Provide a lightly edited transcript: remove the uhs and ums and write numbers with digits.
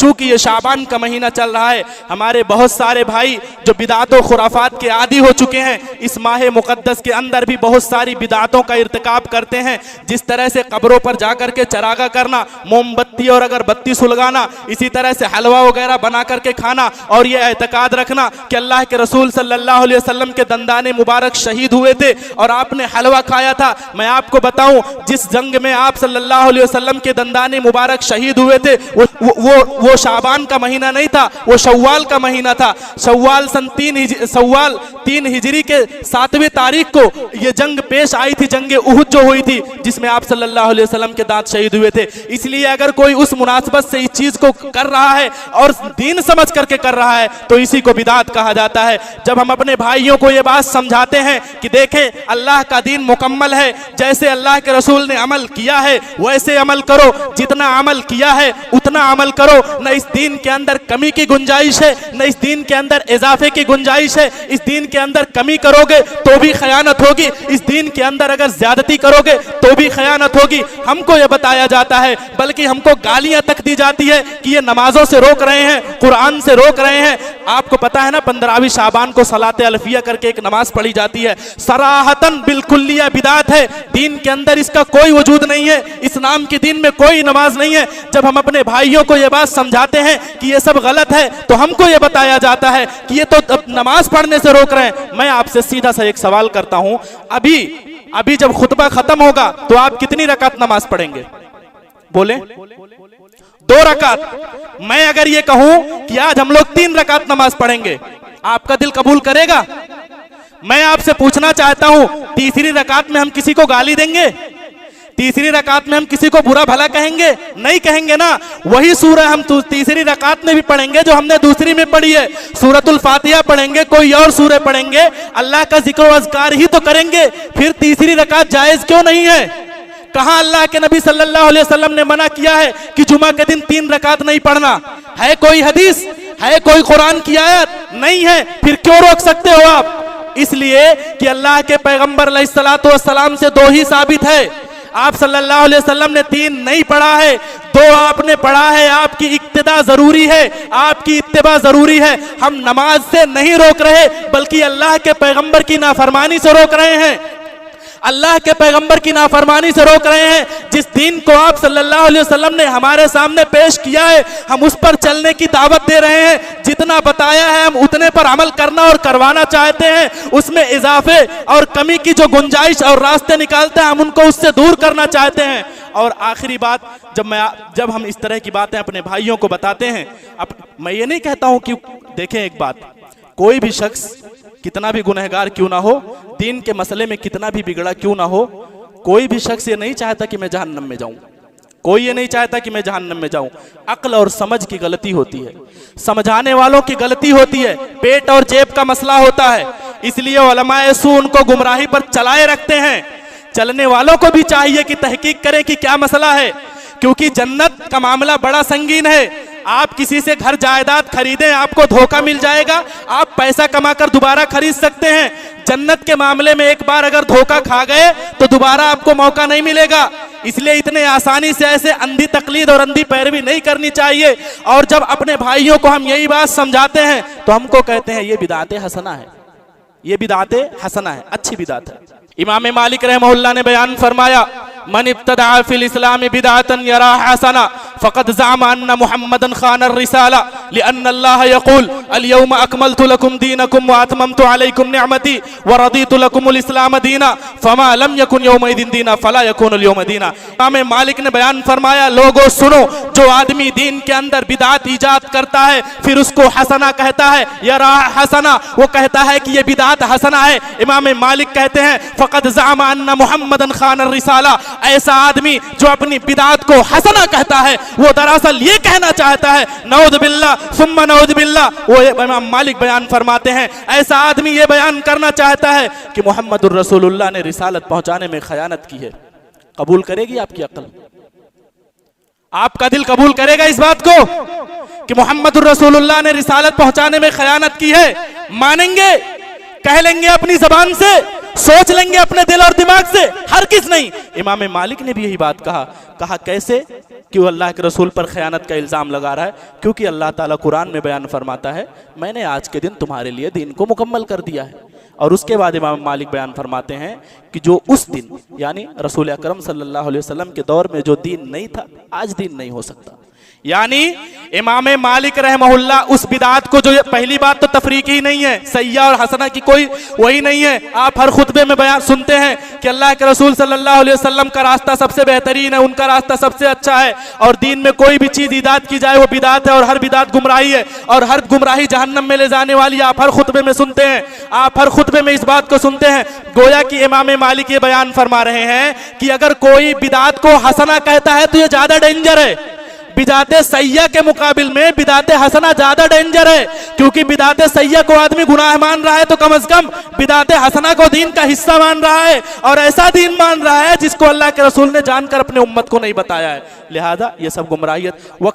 चूंकि ये शाबान का महीना चल रहा है, हमारे बहुत सारे भाई जो बिदातों खुराफात के आदी हो चुके हैं, इस माह मुकद्दस के अंदर भी बहुत सारी बिदातों का इर्तिकाब करते हैं। जिस तरह से कब्रों पर जाकर के चरागा करना, मोमबत्ती और अगरबत्ती सुलगाना, इसी तरह से हलवा वगैरह बना करके खाना और ये एतकाद रखना कि अल्लाह के रसूल सल्लल्लाहु अलैहि वसल्लम के दंदाने मुबारक शहीद हुए थे और आपने हलवा खाया था। मैं आपको बताऊं, जिस जंग में आप सल्लल्लाहु अलैहि वसल्लम के दंदाने मुबारक शहीद हुए थे वो शाबान का महीना नहीं था, वो शव्वाल का महीना था। शव्वाल सन 3 हिजरी के 7वें तारीख को ये जंग पेश आई थी, जंग उहुद जो हुई थी, जिसमें आप सल्लल्लाहु अलैहि वसल्लम के दांत शहीद हुए थे। इसलिए अगर कोई उस मुनासबत से इस चीज को कर रहा है और दीन समझ करके कर रहा है तो इसी को बिदात कहा जाता है। जब हम अपने भाइयों को ये बात समझाते हैं कि देखें अल्लाह का दीन मुकम्मल है, जैसे अल्लाह के रसूल ने अमल किया है वैसे अमल करो, जितना अमल किया है उतना अमल करो, न इस दीन के अंदर कमी की गुंजाइश है, न इस दीन के अंदर इजाफे की गुंजाइश है। इस दीन के अंदर कमी करोगे तो भी खयानत होगी, इस दीन के अंदर अगर ज्यादती करोगे तो भी खयानत होगी। हमको यह बताया जाता है, बल्कि हमको गालियां तक दी जाती है कि ये नमाजों से रोक रहे हैं, कुरान से रोक रहे हैं। आपको पता है ना, 15वीं शाबान को सलाते अलफिया करके एक नमाज पढ़ी जाती है, सराहतन बिल्कुलिया बिदात है, दीन के अंदर इसका कोई वजूद नहीं है, इस्लाम के दीन में कोई नमाज नहीं है। जब हम अपने भाइयों को यह बात समझाते हैं कि ये सब गलत है तो हमको यह बताया जाता है कि ये तो नमाज पढ़ने से रोक रहे हैं। मैं आपसे सीधा सा एक सवाल करता हूं, अभी जब खुतबा खत्म होगा तो आप कितनी रकात नमाज पढ़ेंगे? बोले 2 रकात। मैं अगर ये कहूं कि आज हम लोग 3 रकात नमाज पढ़ेंगे, आपका दिल कबूल करेगा? मैं आपसे पूछना चाहता हूं, तीसरी रकात में हम किसी को गाली देंगे? तीसरी रकात में हम किसी को बुरा भला कहेंगे? नहीं कहेंगे ना। वही सूरह हम तीसरी रकात में भी पढ़ेंगे जो हमने दूसरी में पढ़ी है, सूरतुल फातिहा पढ़ेंगे, कोई और सूरह पढ़ेंगे, अल्लाह का जिक्र व अज़कार ही तो करेंगे। फिर तीसरी रकात जायज क्यों नहीं है? कहां अल्लाह के नबी सल्लल्लाहु अलैहि वसल्लम ने मना किया है कि जुमा के दिन 3 रकात नहीं पढ़ना? है कोई हदीस, है कोई कुरान की आयत? नहीं है। फिर क्यों रोक सकते हो आप? इसलिए कि अल्लाह के पैगंबर अलैहिस्सलातु वस्सलाम से 2 ही साबित है। आप सल्लल्लाहु अलैहि वसल्लम ने 3 नहीं पढ़ा है, 2 आपने पढ़ा है। आपकी इक्तिदा जरूरी है, आपकी इत्तिबा जरूरी है। हम नमाज से नहीं रोक रहे, बल्कि अल्लाह के पैगंबर की नाफरमानी से रोक रहे हैं, अल्लाह के पैगंबर की नाफरमानी से रोक रहे हैं। जिस दीन को आप सल्लल्लाहु अलैहि वसल्लम ने हमारे सामने पेश किया है, हम उस पर चलने की दावत दे रहे हैं। जितना बताया है हम उतने पर अमल करना और करवाना चाहते हैं। उसमें इजाफे और कमी की जो गुंजाइश और रास्ते निकालते हैं, हम उनको उससे दूर करना चाहते हैं। और आखिरी बात, जब हम इस तरह की बातें अपने भाइयों को बताते हैं, मैं ये नहीं कहता हूं कि देखें एक बात, कोई भी शख्स कितना भी गुनहगार क्यों ना हो, दीन के मसले में कितना भी बिगड़ा क्यों ना हो, कोई भी शख्स ये नहीं चाहता कि मैं जहन्नम में जाऊं, कोई ये नहीं चाहता कि मैं जहन्नम में जाऊं। अक्ल और समझ की गलती होती है, समझाने वालों की गलती होती है, पेट और जेब का मसला होता है। इसलिए उलमाए सू उनको गुमराही पर चलाए रखते हैं। चलने वालों को भी चाहिए कि तहकीक करें कि क्या मसला है, क्योंकि जन्नत का मामला बड़ा संगीन है। आप किसी से घर जायदाद खरीदें, आपको धोखा मिल जाएगा, आप पैसा कमाकर दोबारा खरीद सकते हैं। जन्नत के मामले में एक बार अगर धोखा खा गए तो दोबारा आपको मौका नहीं मिलेगा। इसलिए इतने आसानी से ऐसे अंधी तकलीद और अंधी पैरवी नहीं करनी चाहिए। और जब अपने भाइयों को हम यही बात समझाते हैं तो हमको कहते हैं ये बिदाते हसना है, ये बिदाते हसना है, अच्छी बिदात है। इमाम मालिक रहमहुल्लाह ने बयान फरमाया, मन इब्तदा फिल इस्लाम बिदातन यरा हसना फ़क़द ज़अमा अन्ना मुहम्मदन खान रिसाला लिअन्न अल्लाह यक़ूल अल यौम अकमलतु लकुम दीनकुम व अतममतु अलैकुम निअमती व रदीतु लकुमुल इस्लाम दीना फमा लम यकुन यौमइदिन दीना फला यकुनुल यौम दीना। इमाम मालिक ने बयान फरमाया, लोगों सुनो, जो आदमी दीन के अंदर बिदात ईजाद करता है फिर उसको हसना कहता है, यरा हसना, वो कहता है कि ये बिदात हसना है। इमाम मालिक कहते हैं फ़क़द ज़अमा अन्ना मुहम्मदन खान रिसाला, ऐसा आदमी जो अपनी बिदात को हसना कहता है वो दरअसल ये कहना चाहता है, नऊज़ बिल्लाह सुम्मा नऊज़ बिल्लाह। वो इमाम मालिक बयान फरमाते हैं, ऐसा आदमी ये बयान करना चाहता है कि मुहम्मदुर रसूलुल्लाह ने रिसालत पहुंचाने में खयानत की है। कबूल करेगी आपकी अक्ल? आपका दिल कबूल करेगा इस बात को कि मुहम्मदुर रसूलुल्लाह ने रिसालत पहुंचाने में खयानत की है? मानेंगे? कह लेंगे अपनी जबान से सोच लेंगे अपने दिल और दिमाग से, हर किस नहीं। इमाम मालिक ने भी यही बात कहा कैसे कि वो अल्लाह के रसूल पर खयानत का इल्ज़ाम लगा रहा है, क्योंकि अल्लाह ताला कुरान में बयान फरमाता है मैंने आज के दिन तुम्हारे लिए दीन को मुकम्मल कर दिया है। और उसके बाद इमाम मालिक बयान फरमाते हैं कि जो उस दिन यानी रसूल अकरम सल्लल्लाहु अलैहि वसल्लम के दौर में जो दीन नहीं था, आज दीन नहीं हो सकता। यानी इमाम मालिक रहमहुल्लाह उस बिदात को, जो पहली बात तो तफरीक ही नहीं है, सैया और हसना की कोई वही नहीं है। आप हर खुतबे में बयान सुनते हैं कि अल्लाह के रसूल सल्लल्लाहु अलैहि वसल्लम का रास्ता सबसे बेहतरीन है, उनका रास्ता सबसे अच्छा है, और दीन में कोई भी चीज ईजाद की जाए वो बिदात है, और हर बिदात गुमराही है, और हर गुमराही जहन्नम में ले जाने वाली। आप हर खुतबे में सुनते हैं, आप हर खुतबे में इस बात को सुनते हैं। गोया कि इमाम मालिक ये बयान फरमा रहे हैं कि अगर कोई बिदात को हसना कहता है तो ये ज्यादा डेंजर है। बिदाते सैया के मुकाबिल में बिदाते हसना ज्यादा डेंजर है, क्योंकि बिदाते सैया को आदमी गुनाह मान रहा है तो कम से कम बिदाते हसना को दीन का हिस्सा मान रहा है, और ऐसा दीन मान रहा है जिसको अल्लाह के रसूल ने जानकर अपने उम्मत को नहीं बताया है। लिहाजा ये सब गुमराहियत वक्त